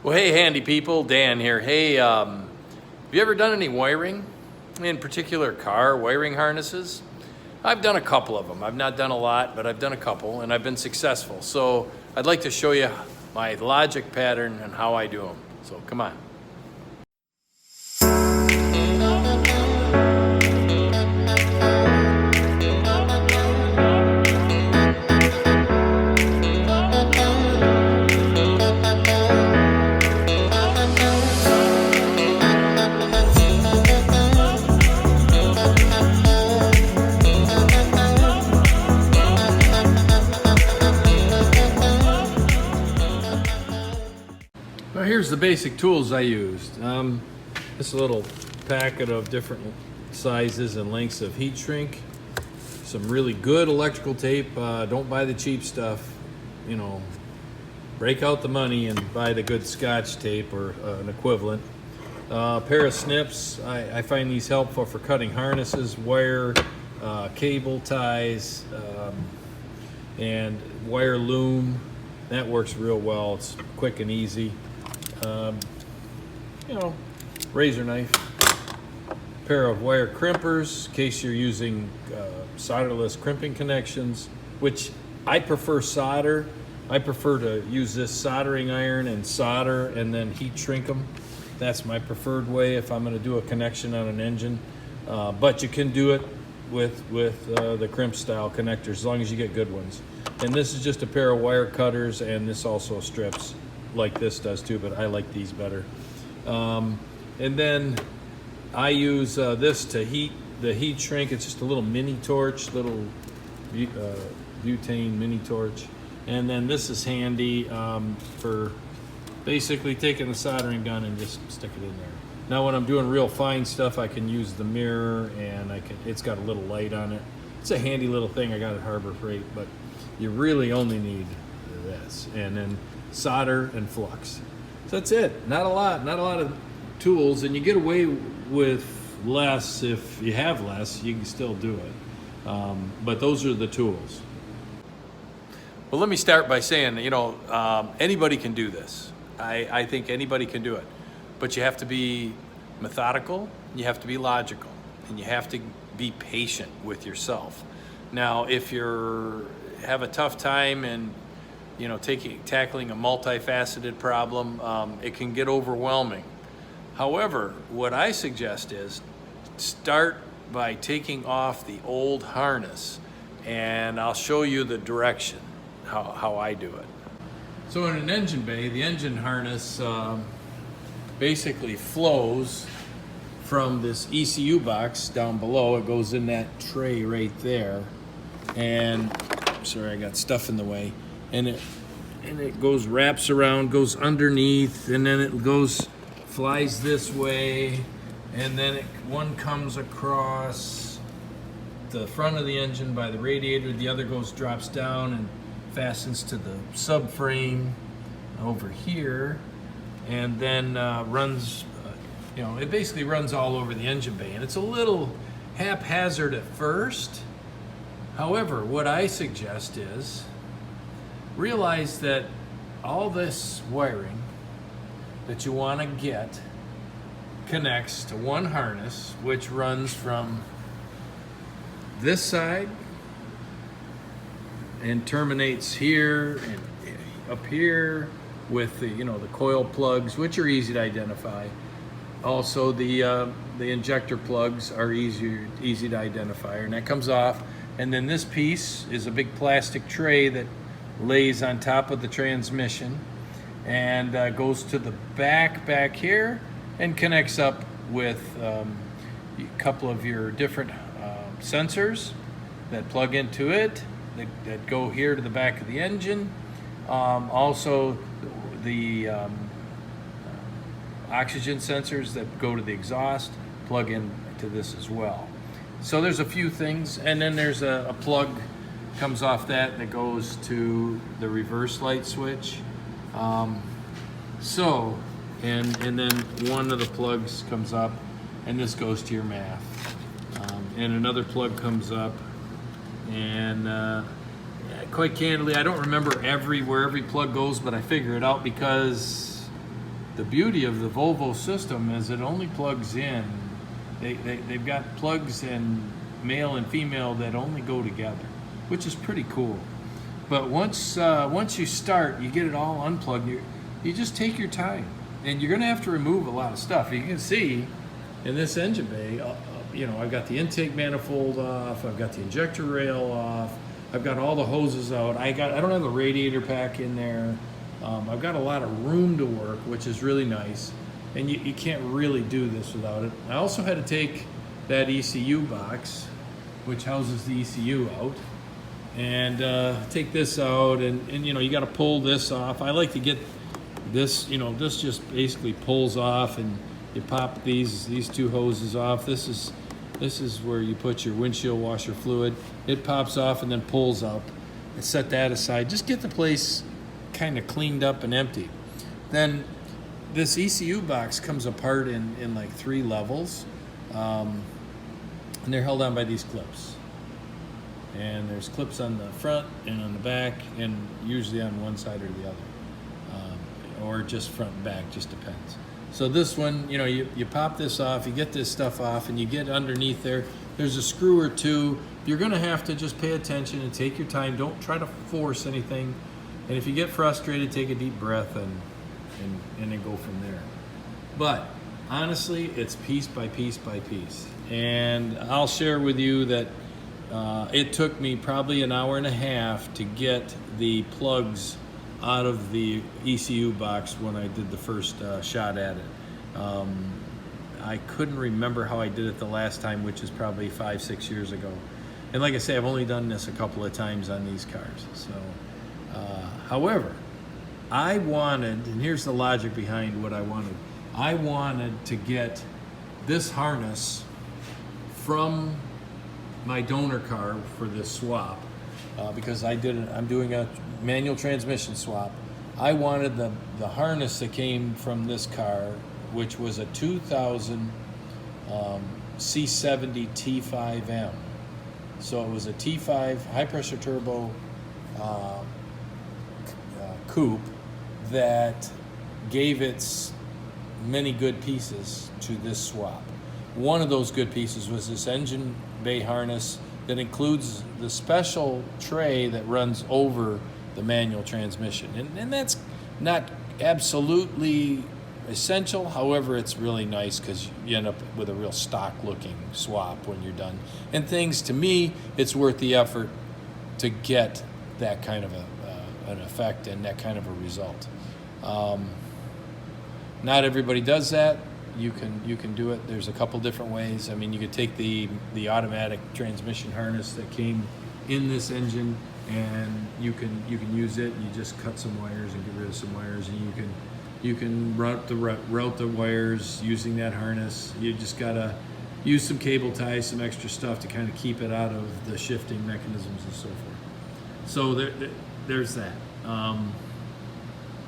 Well, hey, handy people, Dan here. Hey, have you ever done any wiring? In particular, car wiring harnesses? I've done a couple of them. I've not done a lot, but I've done a couple, and I've been successful. So I'd like to show you my logic pattern and how I do them. So come on. Well, here's the basic tools I used. This little packet of different sizes and lengths of heat shrink, some really good electrical tape. Don't buy the cheap stuff, you know, break out the money and buy the good Scotch tape or an equivalent. A pair of snips. I find these helpful for cutting harnesses, wire, cable ties, and wire loom. That works real well. It's quick and easy. You know, razor knife, pair of wire crimpers in case you're using solderless crimping connections, which I prefer solder. I prefer to use this soldering iron and solder and then heat shrink them. That's my preferred way if I'm going to do a connection on an engine. But you can do it with the crimp style connectors as long as you get good ones. And this is just a pair of wire cutters, and this also strips like this does too, but I like these better. And then I use this to heat the heat shrink. It's just a little mini torch, little butane mini torch. And then this is handy for basically taking the soldering gun and just stick it in there. Now when I'm doing real fine stuff, I can use the mirror, and it's got a little light on it. It's a handy little thing I got at Harbor Freight, but you really only need this. And then solder and flux. So that's it. Not a lot of tools, and you get away with less. If you have less, you can still do it. But those are the tools. Well, let me start by saying, you know, anybody can do this. I think anybody can do it, but you have to be methodical, you have to be logical, and you have to be patient with yourself. Now, if you have a tough time and you know, tackling a multifaceted problem, it can get overwhelming. However, what I suggest is start by taking off the old harness, and I'll show you the direction, how I do it. So in an engine bay, the engine harness basically flows from this ECU box down below. It goes in that tray right there. And, sorry, I got stuff in the way. And it goes, wraps around, goes underneath, and then it goes, flies this way, and then one comes across the front of the engine by the radiator, the other drops down and fastens to the subframe over here, and then runs, you know, it basically runs all over the engine bay, and it's a little haphazard at first. However, what I suggest is realize that all this wiring that you want to get connects to one harness, which runs from this side and terminates here and up here with the, you know, the coil plugs, which are easy to identify. Also, the injector plugs are easy to identify, and that comes off. And then this piece is a big plastic tray that lays on top of the transmission and goes to the back here and connects up with a couple of your different sensors that plug into it that go here to the back of the engine. Also the oxygen sensors that go to the exhaust plug into this as well. So there's a few things, and then there's a plug comes off that goes to the reverse light switch. And then one of the plugs comes up, and this goes to your math. And another plug comes up, and quite candidly, I don't remember where every plug goes, but I figure it out because the beauty of the Volvo system is it only plugs in. They've got plugs in male and female that only go together, which is pretty cool. But once you start, you get it all unplugged. You just take your time, and you're going to have to remove a lot of stuff. You can see in this engine bay, you know, I've got the intake manifold off, I've got the injector rail off, I've got all the hoses out. I don't have the radiator pack in there. I've got a lot of room to work, which is really nice. And you can't really do this without it. I also had to take that ECU box, which houses the ECU, out, and take this out, and you know, you got to pull this off. I like to get this, you know, this just basically pulls off, and you pop these two hoses off. This is where you put your windshield washer fluid. It pops off and then pulls up. And set that aside. Just get the place kind of cleaned up and empty. Then this ECU box comes apart in like 3 levels, and they're held on by these clips. And there's clips on the front and on the back, and usually on one side or the other, or just front and back, just depends. So this one, you know, you pop this off, you get this stuff off, and you get underneath there. There's a screw or two. You're gonna have to just pay attention and take your time. Don't try to force anything. And if you get frustrated, take a deep breath and then go from there. But honestly, it's piece by piece by piece. And I'll share with you that it took me probably an hour and a half to get the plugs out of the ECU box when I did the first shot at it. I couldn't remember how I did it the last time, which is probably 5-6 years ago. And like I say, I've only done this a couple of times on these cars. So, however, I wanted, and here's the logic behind what I wanted. I wanted to get this harness from my donor car for this swap, because I'm doing a manual transmission swap. I wanted the harness that came from this car, which was a 2000 C70 T5M. So it was a T5 high pressure turbo coupe that gave its many good pieces to this swap. One of those good pieces was this engine bay harness that includes the special tray that runs over the manual transmission. And that's not absolutely essential. However, it's really nice because you end up with a real stock looking swap when you're done. And things, to me, it's worth the effort to get that kind of an effect and that kind of a result. Not everybody does that. You can do it. There's a couple different ways. I mean, you could take the automatic transmission harness that came in this engine, and you can use it. You just cut some wires and get rid of some wires, and you can route the wires using that harness. You just gotta use some cable ties, some extra stuff to kind of keep it out of the shifting mechanisms and so forth. So there's that.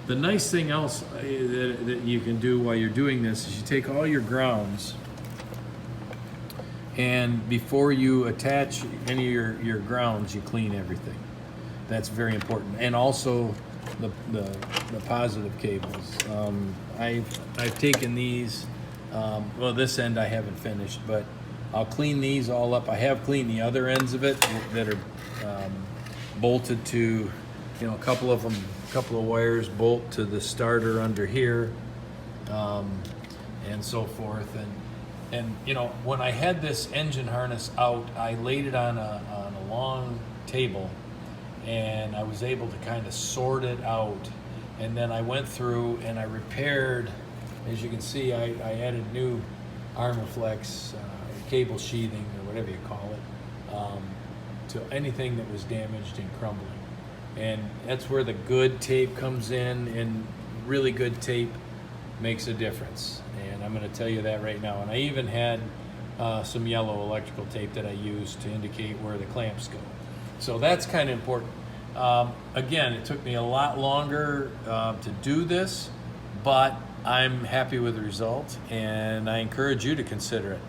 The nice thing else that you can do while you're doing this is you take all your grounds, and before you attach any of your grounds, you clean everything. That's very important. And also the positive cables. I've taken these, well, this end I haven't finished, but I'll clean these all up. I have cleaned the other ends of it that are bolted to, you know, a couple of wires bolt to the starter under here, and so forth. And you know, when I had this engine harness out, I laid it on a long table, and I was able to kind of sort it out. And then I went through and I repaired. As you can see, I added new Armorflex cable sheathing, or whatever you call it, to anything that was damaged and crumbling. And that's where the good tape comes in, and really good tape makes a difference. And I'm going to tell you that right now. And I even had some yellow electrical tape that I used to indicate where the clamps go. So that's kind of important. Again, it took me a lot longer to do this, but I'm happy with the result, and I encourage you to consider it.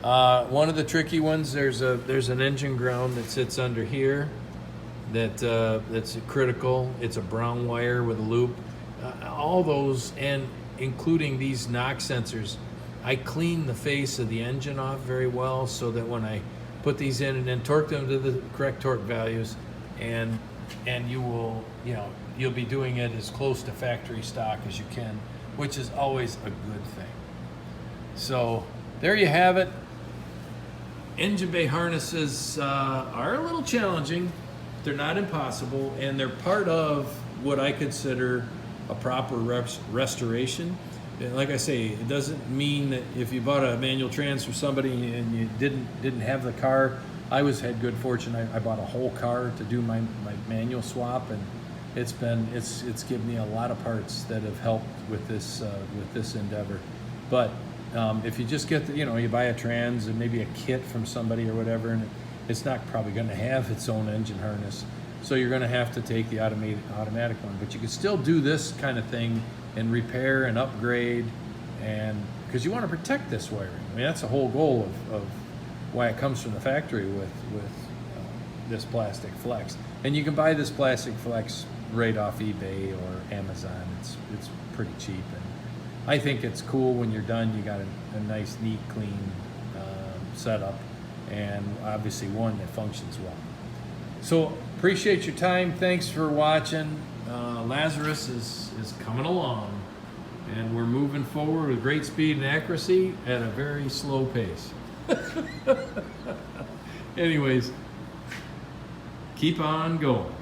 One of the tricky ones, there's an engine ground that sits under here. That's critical. It's a brown wire with a loop. All those, and including these knock sensors, I clean the face of the engine off very well so that when I put these in and then torque them to the correct torque values, and you will, you'll be doing it as close to factory stock as you can, which is always a good thing. So there you have it. Engine bay harnesses are a little challenging. They're not impossible, and they're part of what I consider a proper restoration. And like I say, it doesn't mean that if you bought a manual trans for somebody and you didn't have the car. I had good fortune. I bought a whole car to do my manual swap, and it's given me a lot of parts that have helped with this endeavor. But if you just get you buy a trans and maybe a kit from somebody or whatever, and it's not probably going to have its own engine harness, so you're going to have to take the automatic one. But you can still do this kind of thing and repair and upgrade, and because you want to protect this wiring. I mean, that's the whole goal of why it comes from the factory with this plastic flex. And you can buy this plastic flex right off eBay or Amazon. It's pretty cheap, and I think it's cool. When you're done, you got a nice, neat, clean setup, and obviously one that functions well. So appreciate your time. Thanks for watching. Lazarus is coming along, and we're moving forward with great speed and accuracy at a very slow pace. Anyways, keep on going.